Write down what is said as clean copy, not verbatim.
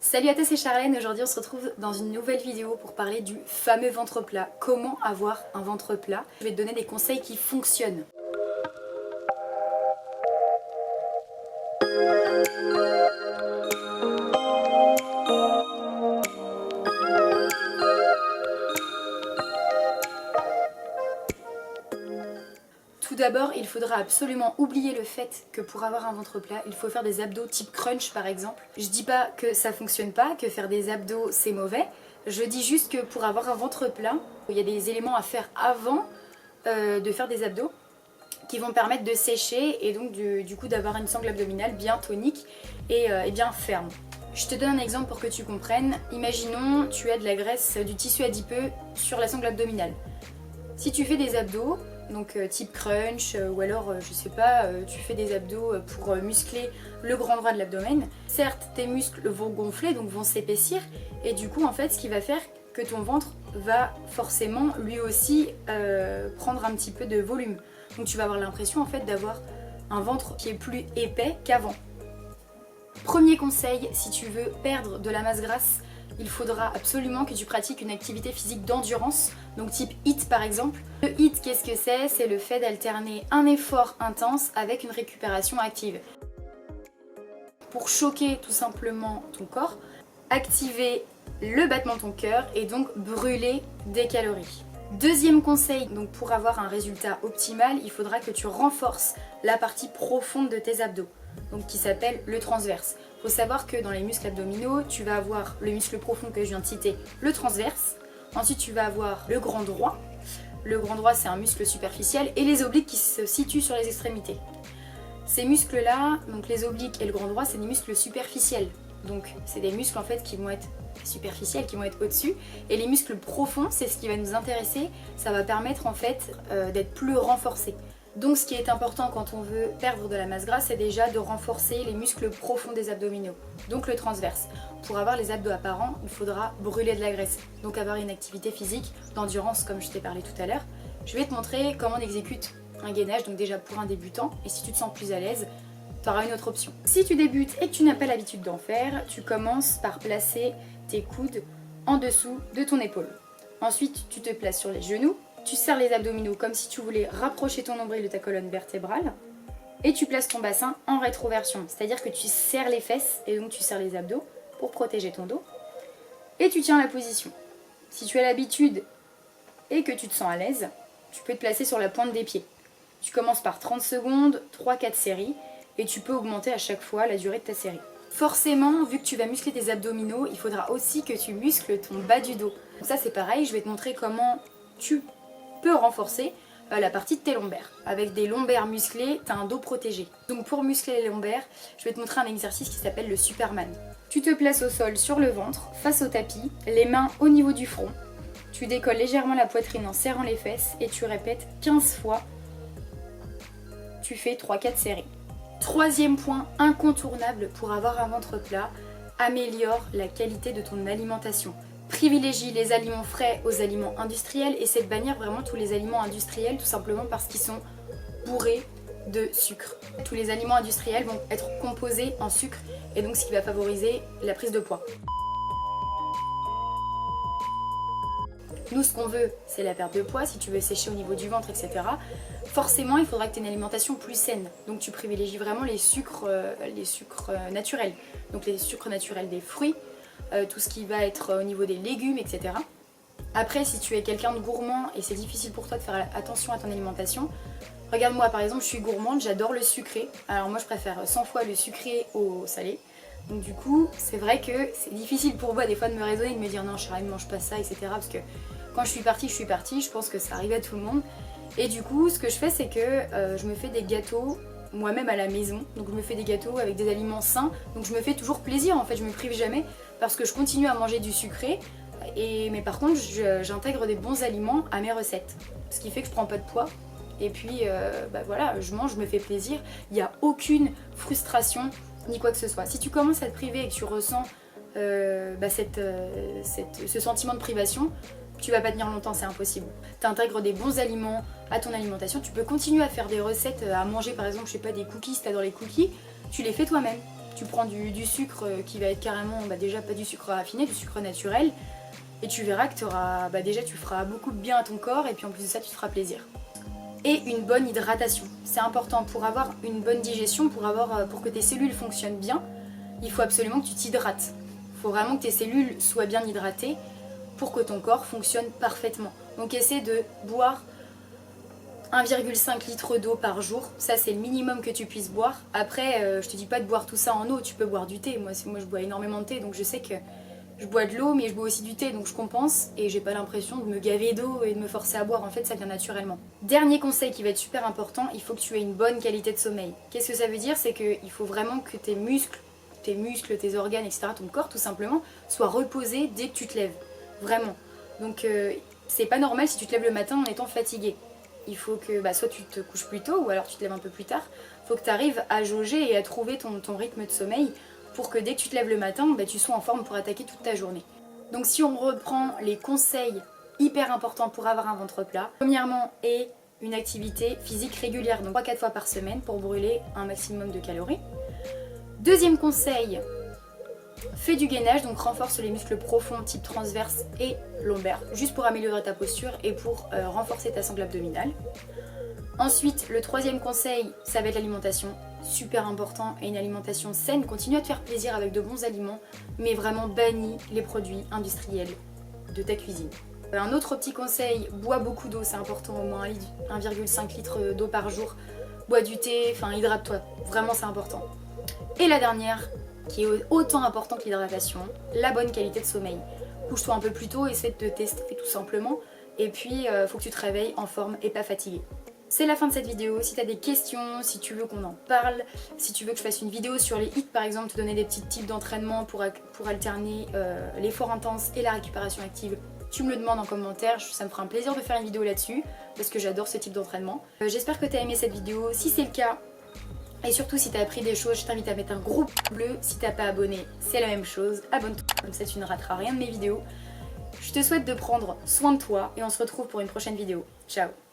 Salut à tous, c'est Charlène. Aujourd'hui on se retrouve dans une nouvelle vidéo pour parler du fameux ventre plat. Comment avoir un ventre plat? Je vais te donner des conseils qui fonctionnent. Tout d'abord, il faudra absolument oublier le fait que pour avoir un ventre plat, il faut faire des abdos type crunch par exemple. Je dis pas que ça fonctionne pas, que faire des abdos c'est mauvais. Je dis juste que pour avoir un ventre plat, il y a des éléments à faire avant de faire des abdos qui vont permettre de sécher et donc du coup d'avoir une sangle abdominale bien tonique et bien ferme. Je te donne un exemple pour que tu comprennes. Imaginons tu as de la graisse du tissu adipeux sur la sangle abdominale. Si tu fais des abdos, donc type crunch ou alors je sais pas, tu fais des abdos pour muscler le grand droit de l'abdomen, certes tes muscles vont gonfler, donc vont s'épaissir et du coup en fait ce qui va faire que ton ventre va forcément lui aussi prendre un petit peu de volume. Donc tu vas avoir l'impression en fait d'avoir un ventre qui est plus épais qu'avant. Premier conseil, si tu veux perdre de la masse grasse, il faudra absolument que tu pratiques une activité physique d'endurance, donc type HIIT par exemple. Le HIIT, qu'est-ce que c'est? C'est le fait d'alterner un effort intense avec une récupération active. Pour choquer tout simplement ton corps, activer le battement de ton cœur et donc brûler des calories. Deuxième conseil, donc pour avoir un résultat optimal, il faudra que tu renforces la partie profonde de tes abdos, donc qui s'appelle le transverse. Il faut savoir que dans les muscles abdominaux, tu vas avoir le muscle profond que je viens de citer, le transverse. Ensuite, tu vas avoir le grand droit. Le grand droit, c'est un muscle superficiel et les obliques qui se situent sur les extrémités. Ces muscles-là, donc les obliques et le grand droit, c'est des muscles superficiels. Donc, c'est des muscles en fait qui vont être superficiels, qui vont être au-dessus. Et les muscles profonds, c'est ce qui va nous intéresser. Ça va permettre en fait d'être plus renforcés. Donc ce qui est important quand on veut perdre de la masse grasse, c'est déjà de renforcer les muscles profonds des abdominaux, donc le transverse. Pour avoir les abdos apparents, il faudra brûler de la graisse, donc avoir une activité physique d'endurance comme je t'ai parlé tout à l'heure. Je vais te montrer comment on exécute un gainage, donc déjà pour un débutant, et si tu te sens plus à l'aise, tu auras une autre option. Si tu débutes et que tu n'as pas l'habitude d'en faire, tu commences par placer tes coudes en dessous de ton épaule. Ensuite, tu te places sur les genoux. Tu serres les abdominaux comme si tu voulais rapprocher ton nombril de ta colonne vertébrale et tu places ton bassin en rétroversion, c'est-à-dire que tu serres les fesses et donc tu serres les abdos pour protéger ton dos et tu tiens la position. Si tu as l'habitude et que tu te sens à l'aise, tu peux te placer sur la pointe des pieds. Tu commences par 30 secondes, 3-4 séries et tu peux augmenter à chaque fois la durée de ta série. Forcément, vu que tu vas muscler tes abdominaux, il faudra aussi que tu muscles ton bas du dos. Donc ça c'est pareil, je vais te montrer comment tu peux renforcer la partie de tes lombaires. Avec des lombaires musclés, tu as un dos protégé. Donc pour muscler les lombaires, je vais te montrer un exercice qui s'appelle le Superman. Tu te places au sol sur le ventre, face au tapis, les mains au niveau du front. Tu décolles légèrement la poitrine en serrant les fesses et tu répètes 15 fois. Tu fais 3-4 séries. Troisième point incontournable pour avoir un ventre plat, améliore la qualité de ton alimentation. Privilégie les aliments frais aux aliments industriels et essaie de bannir vraiment tous les aliments industriels tout simplement parce qu'ils sont bourrés de sucre. Tous les aliments industriels vont être composés en sucre et donc ce qui va favoriser la prise de poids. Nous ce qu'on veut c'est la perte de poids, si tu veux sécher au niveau du ventre etc. Forcément il faudra que tu aies une alimentation plus saine. Donc tu privilégies vraiment les sucres naturels. Donc les sucres naturels des fruits. Tout ce qui va être au niveau des légumes, etc. Après, si tu es quelqu'un de gourmand et c'est difficile pour toi de faire attention à ton alimentation, regarde moi par exemple, je suis gourmande, j'adore le sucré. Alors moi je préfère 100 fois le sucré au salé. Donc du coup, c'est vrai que c'est difficile pour moi des fois de me raisonner, de me dire non Charlie ne mange pas ça, etc. Parce que quand je suis partie, je pense que ça arrive à tout le monde. Et du coup, ce que je fais c'est que je me fais des gâteaux moi-même à la maison, donc je me fais des gâteaux avec des aliments sains, donc je me fais toujours plaisir en fait, je me prive jamais parce que je continue à manger du sucré, mais par contre j'intègre des bons aliments à mes recettes, ce qui fait que je prends pas de poids et puis voilà, je mange, je me fais plaisir, il n'y a aucune frustration ni quoi que ce soit. Si tu commences à te priver et que tu ressens ce sentiment de privation, tu vas pas tenir longtemps, c'est impossible. Tu intègres des bons aliments à ton alimentation, tu peux continuer à faire des recettes, à manger par exemple, je sais pas, des cookies, si t'adores les cookies, tu les fais toi-même. Tu prends du sucre qui va être carrément déjà pas du sucre raffiné, du sucre naturel. Et tu verras que déjà tu feras beaucoup de bien à ton corps et puis en plus de ça tu te feras plaisir. Et une bonne hydratation. C'est important pour avoir une bonne digestion, pour que tes cellules fonctionnent bien, il faut absolument que tu t'hydrates. Il faut vraiment que tes cellules soient bien hydratées pour que ton corps fonctionne parfaitement. Donc essaie de boire 1,5 litre d'eau par jour, ça c'est le minimum que tu puisses boire. Après, je te dis pas de boire tout ça en eau, tu peux boire du thé. Moi je bois énormément de thé, donc je sais que je bois de l'eau, mais je bois aussi du thé, donc je compense et j'ai pas l'impression de me gaver d'eau et de me forcer à boire. En fait, ça vient naturellement. Dernier conseil qui va être super important, il faut que tu aies une bonne qualité de sommeil. Qu'est-ce que ça veut dire? C'est qu'il faut vraiment que tes muscles, tes organes, etc., ton corps tout simplement, soient reposés dès que tu te lèves. Vraiment. Donc c'est pas normal si tu te lèves le matin en étant fatigué. Il faut que soit tu te couches plus tôt ou alors tu te lèves un peu plus tard. Il faut que tu arrives à jauger et à trouver ton rythme de sommeil pour que dès que tu te lèves le matin, tu sois en forme pour attaquer toute ta journée. Donc si on reprend les conseils hyper importants pour avoir un ventre plat, premièrement, aie une activité physique régulière, donc 3-4 fois par semaine pour brûler un maximum de calories. Deuxième conseil, fais du gainage, donc renforce les muscles profonds type transverse et lombaire, juste pour améliorer ta posture et pour renforcer ta sangle abdominale. Ensuite, le troisième conseil, ça va être l'alimentation, super important, et une alimentation saine. Continue à te faire plaisir avec de bons aliments, mais vraiment bannis les produits industriels de ta cuisine. Un autre petit conseil, bois beaucoup d'eau, c'est important, au moins 1,5 litre d'eau par jour. Bois du thé, hydrate-toi, vraiment c'est important. Et la dernière, qui est autant important que l'hydratation, la bonne qualité de sommeil. Couche-toi un peu plus tôt, essaie de te tester tout simplement, et puis faut que tu te réveilles en forme et pas fatigué. C'est la fin de cette vidéo. Si tu as des questions, si tu veux qu'on en parle, si tu veux que je fasse une vidéo sur les hits par exemple, te donner des petits tips d'entraînement pour alterner l'effort intense et la récupération active, tu me le demandes en commentaire, ça me fera un plaisir de faire une vidéo là-dessus parce que j'adore ce type d'entraînement. J'espère que tu as aimé cette vidéo. Si c'est le cas, et surtout si tu as appris des choses, je t'invite à mettre un gros pouce bleu. Si t'as pas abonné, c'est la même chose. Abonne-toi, comme ça tu ne rateras rien de mes vidéos. Je te souhaite de prendre soin de toi et on se retrouve pour une prochaine vidéo. Ciao!